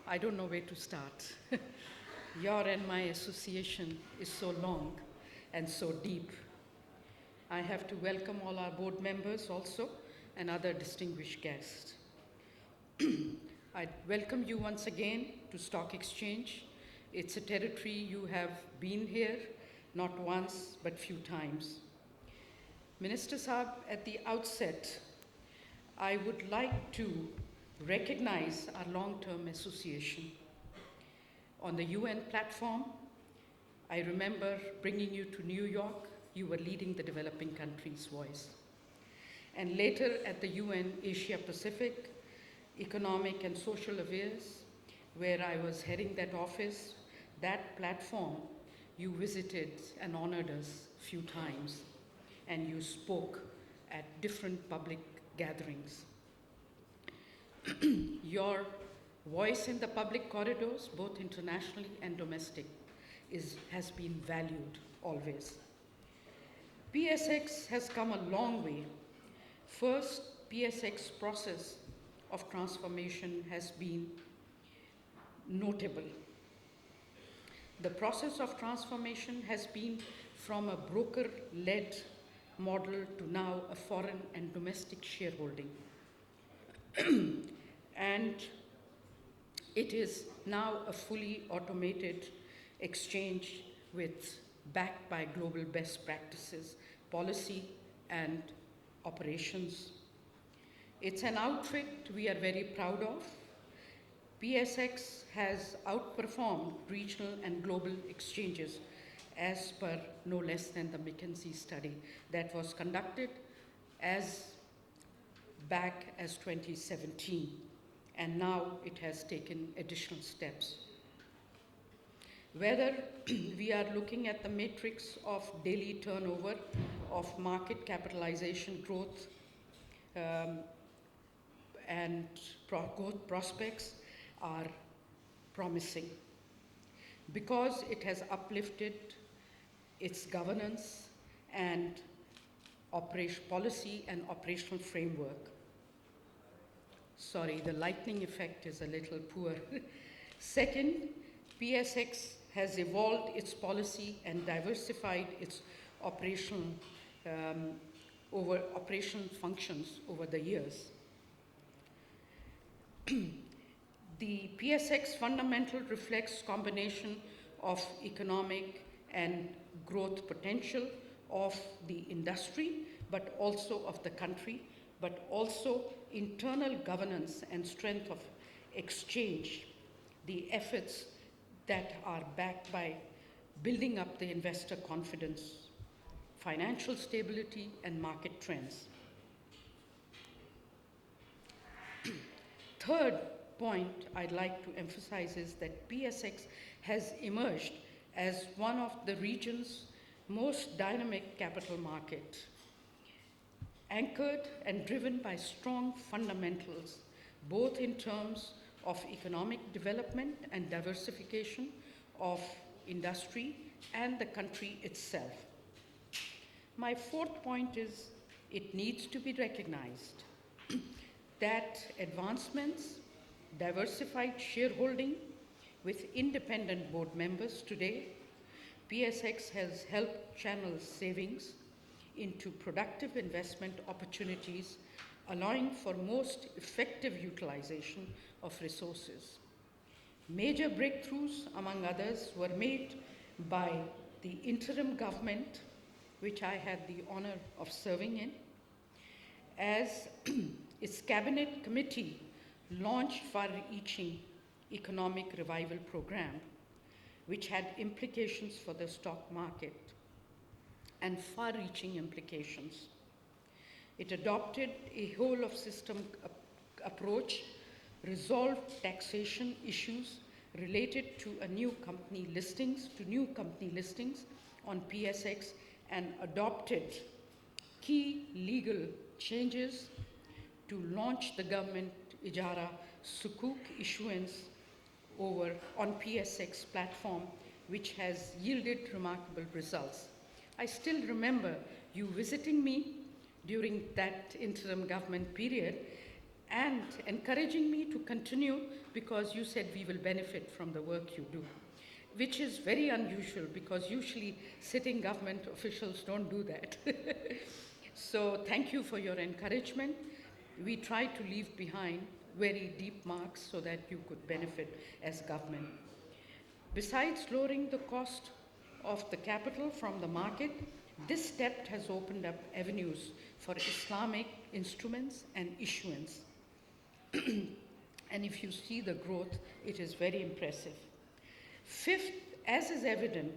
I don't know where to start. Your and my association is so long and so deep. I have to welcome all our board members also and other distinguished guests. I welcome you once again to Stock Exchange. It's a territory you have been here, not once, but few times. Minister Saab, at the outset, I would like to recognize our long-term association. On the UN platform, I remember bringing you to New York. You were leading the developing countries' voice. And later at the UN Asia Pacific Economic and Social Affairs, where I was heading that office, that platform, you visited and honored us a few times, and you spoke at different public gatherings. Your voice in the public corridors, both internationally and domestic, has been valued always. PSX has come a long way. First, PSX process of transformation has been notable. The process of transformation has been from a broker-led model to now a foreign and domestic shareholding. And it is now a fully automated exchange backed by global best practices, policy, and operations. It's an outfit we are very proud of. PSX has outperformed regional and global exchanges as per no less than the McKinsey study that was conducted as back as 2017, and now it has taken additional steps. Whether we are looking at the matrix of daily turnover, of market capitalization growth, and growth prospects are promising because it has uplifted its governance and policy and operational framework. Sorry, the lightning effect is a little poor. Second, PSX has evolved its policy and diversified its operational functions over the years. The PSX fundamental reflects combination of economic and growth potential of the industry, but also of the country, but also internal governance and strength of exchange, the efforts that are backed by building up the investor confidence, financial stability, and market trends. Third point I'd like to emphasize is that PSX has emerged as one of the region's most dynamic capital market, anchored and driven by strong fundamentals, both in terms of economic development and diversification of industry and the country itself. My fourth point is it needs to be recognized that advancements, diversified shareholding with independent board members today, PSX has helped channel savings into productive investment opportunities, allowing for most effective utilization of resources. Major breakthroughs, among others, were made by the interim government, which I had the honor of serving in, as its cabinet committee launched far-reaching economic revival program, which had implications for the stock market and far-reaching implications. It adopted a whole-of-system approach, resolved taxation issues related to new company listings on PSX, and adopted key legal changes to launch the government Ijara Sukuk issuance on PSX platform, which has yielded remarkable results. I still remember you visiting me during that interim government period and encouraging me to continue because you said we will benefit from the work you do, which is very unusual because usually sitting government officials don't do that. So thank you for your encouragement. We try to leave behind very deep marks so that you could benefit as government. Besides lowering the cost of the capital from the market, this step has opened up avenues for Islamic instruments and issuance. And if you see the growth, it is very impressive. Fifth, as is evident,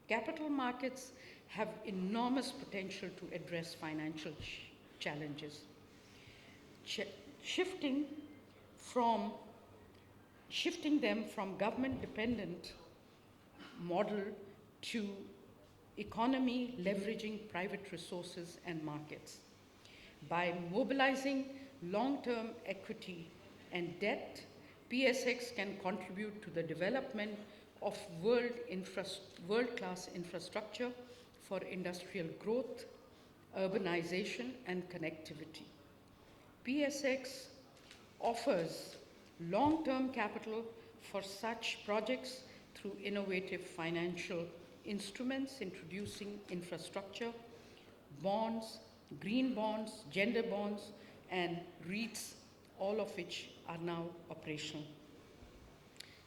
capital markets have enormous potential to address financial challenges. Shifting them from government-dependent model to economy leveraging private resources and markets. By mobilizing long-term equity and debt, PSX can contribute to the development of world-class infrastructure for industrial growth, urbanization, and connectivity. PSX offers long-term capital for such projects through innovative financial instruments, introducing infrastructure, bonds, green bonds, gender bonds, and REITs, all of which are now operational.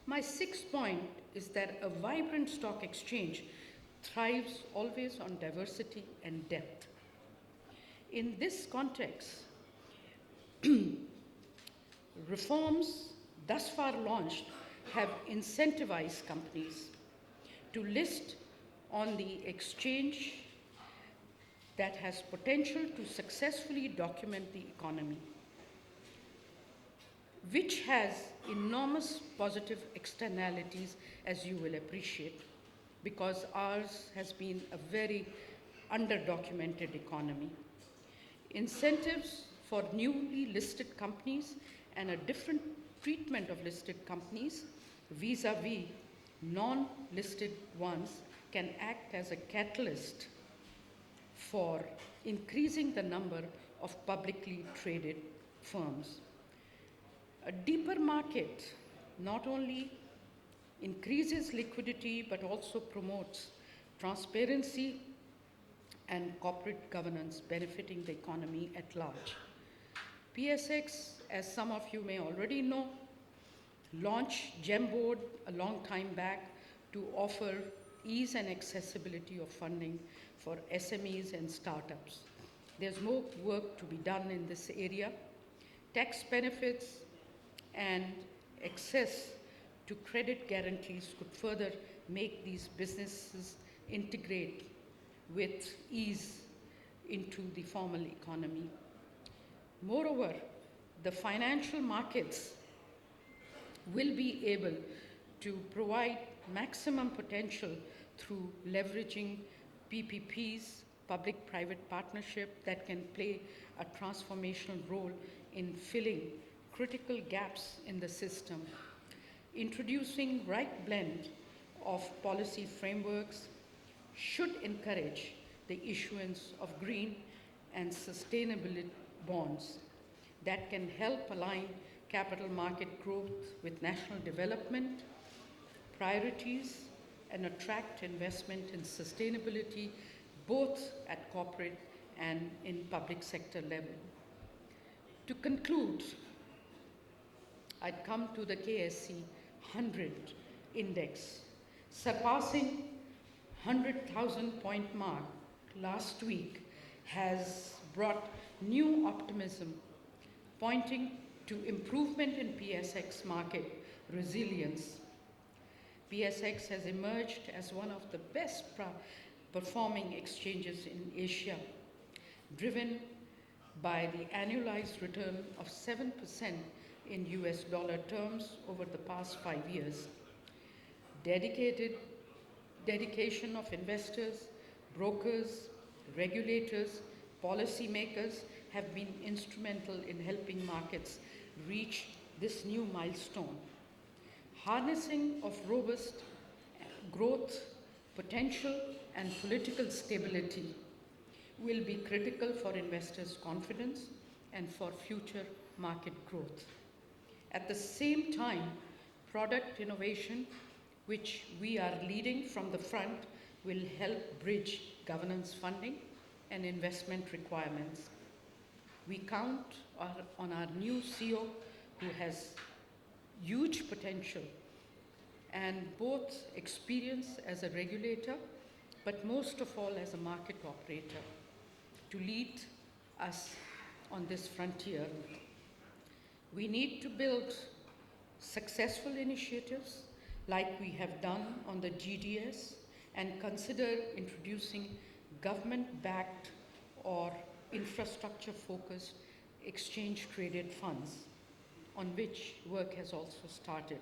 My sixth point is that a vibrant stock exchange thrives always on diversity and depth. In this context, reforms thus far launched have incentivized companies to list on the exchange that has potential to successfully document the economy, which has enormous positive externalities, as you will appreciate, because ours has been a very under-documented economy. Incentives for newly listed companies and a different treatment of listed companies vis-a-vis non-listed ones can act as a catalyst for increasing the number of publicly traded firms. A deeper market not only increases liquidity but also promotes transparency and corporate governance, benefiting the economy at large. PSX, as some of you may already know, launched GEM Board a long time back to offer ease and accessibility of funding for SMEs and startups. There's more work to be done in this area. Tax benefits and access to credit guarantees could further make these businesses integrate with ease into the formal economy. Moreover, the financial markets will be able to provide maximum potential through leveraging PPPs, public-private partnership, that can play a transformational role in filling critical gaps in the system. Introducing right blend of policy frameworks should encourage the issuance of green and sustainability bonds that can help align capital market growth with national development priorities and attract investment in sustainability both at corporate and in public sector level. To conclude, I'd come to the KSC 100 index, surpassing 100,000 point mark last week has brought new optimism, pointing to improvement in PSX market resilience. PSX has emerged as one of the best performing exchanges in Asia, driven by the annualized return of 7% in US dollar terms over the past 5 years. Dedication of investors, brokers, regulators, policymakers have been instrumental in helping markets reach this new milestone. Harnessing of robust growth, potential, and political stability will be critical for investors' confidence and for future market growth. At the same time, product innovation, which we are leading from the front, will help bridge governance funding and investment requirements. We count on our new CEO, who has huge potential and both experience as a regulator, but most of all as a market operator, to lead us on this frontier. We need to build successful initiatives like we have done on the GDS and consider introducing government-backed or infrastructure-focused exchange-traded funds, on which work has also started.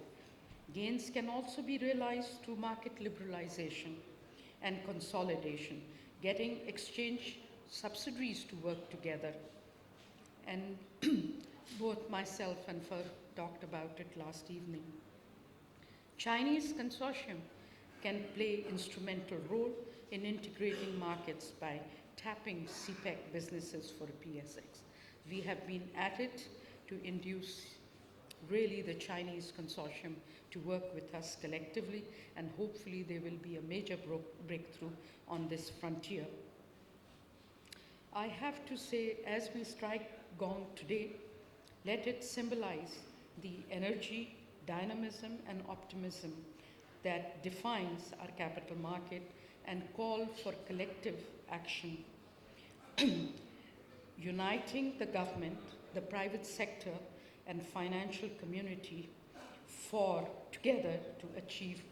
Gains can also be realized through market liberalization and consolidation, getting exchange subsidiaries to work together. And both myself and Fer talked about it last evening. Chinese consortium can play instrumental role in integrating markets by tapping CPEC businesses for PSX. We have been at it to induce really the Chinese consortium to work with us collectively, and hopefully there will be a major breakthrough on this frontier. I have to say, as we strike gong today, let it symbolize the energy, dynamism, and optimism that defines our capital market and call for collective action. Uniting the government, the private sector, and financial community together to achieve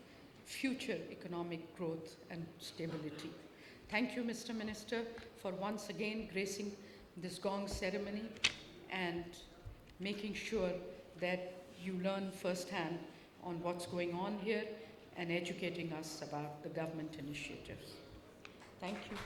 future economic growth and stability. Thank you, Mr. Minister, for once again gracing this gong ceremony and making sure that you learn firsthand on what's going on here and educating us about the government initiatives. Thank you.